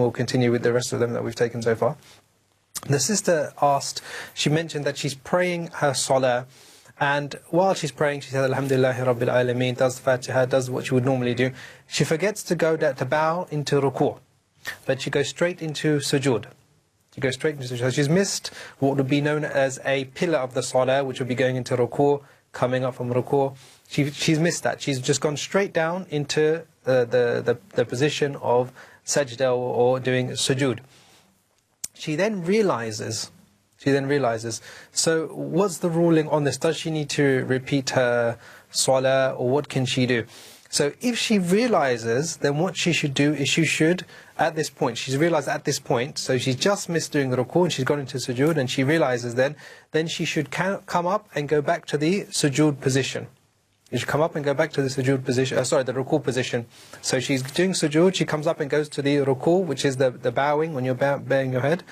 we'll continue with the rest of them that we've taken so far. The sister asked, she mentioned that she's praying her salah, and while she's praying, she said, Alhamdulillahi Rabbil Alameen, does the Fatiha, does what she would normally do. She forgets to go to bow into ruku', but she goes straight into sujood. She goes straight into sujood. So she's missed what would be known as a pillar of the salah, which would be going into ruku', coming up from ruku'. She's missed that. She's just gone straight down into the position of sajda or doing sujood. She then realizes, so what's the ruling on this? Does she need to repeat her salah, or what can she do? So if she realizes, then what she should do is she should, at this point, she's realized at this point, so she's just missed doing the ruku' and she's gone into sujood, and she realizes then she should come up and go back to the sujood position. You should come up and go back to the sujood position, the ruku' position. So she's doing sujood, she comes up and goes to the ruku', which is the bowing when you're bowing your head.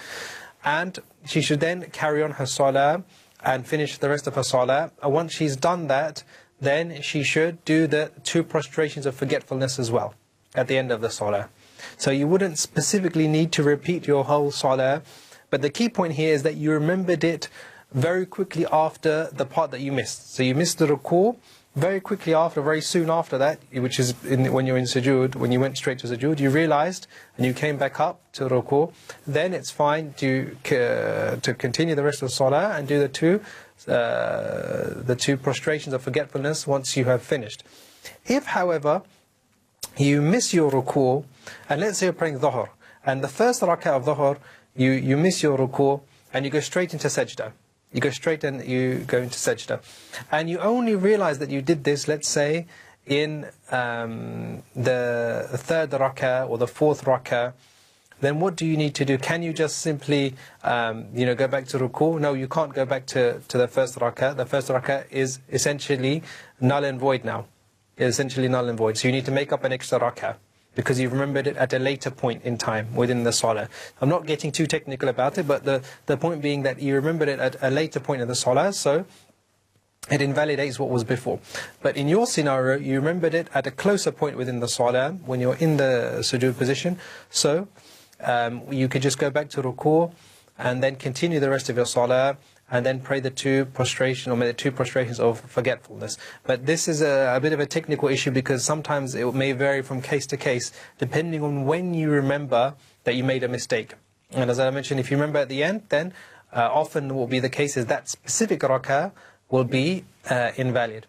And she should then carry on her salah and finish the rest of her salah. And once she's done that, then she should do the 2 prostrations of forgetfulness as well at the end of the salah. So you wouldn't specifically need to repeat your whole salah, but the key point here is that you remembered it very quickly after the part that you missed. So you missed the ruku'. Very quickly after, very soon after that, which is when you're in sujood, when you went straight to sujood, you realized and you came back up to ruku', then it's fine to continue the rest of the salah and do the 2 prostrations of forgetfulness once you have finished. If, however, you miss your ruku', and let's say you're praying dhuhr, and the first rak'ah of dhuhr, you miss your ruku', and you go straight into sajda. You go straight and you go into sajda. And you only realize that you did this, let's say, in the 3rd rak'ah or the 4th rak'ah. Then what do you need to do? Can you just simply go back to ruku'? No, you can't go back to the 1st rak'ah. The 1st rak'ah is essentially null and void now. It's essentially null and void. So you need to make up an extra rak'ah, because you've remembered it at a later point in time within the salah. I'm not getting too technical about it, but the point being that you remembered it at a later point in the salah, so it invalidates what was before. But in your scenario, you remembered it at a closer point within the salah, when you're in the sujood position, so you could just go back to ruku' and then continue the rest of your salah, and then pray the 2 prostrations of forgetfulness. But this is a bit of a technical issue, because sometimes it may vary from case to case, depending on when you remember that you made a mistake. And as I mentioned, if you remember at the end, then often what will be the case is that specific rak'ah will be invalid.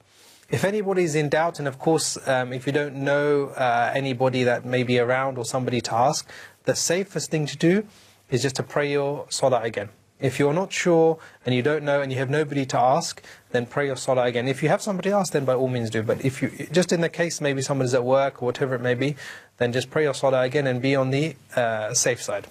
If anybody's in doubt, and of course, if you don't know anybody that may be around or somebody to ask, the safest thing to do is just to pray your salah again. If you're not sure and you don't know and you have nobody to ask, then pray your salah again. If you have somebody to ask, then by all means do. But if you, just in the case maybe somebody's at work or whatever it may be, then just pray your salah again and be on the safe side.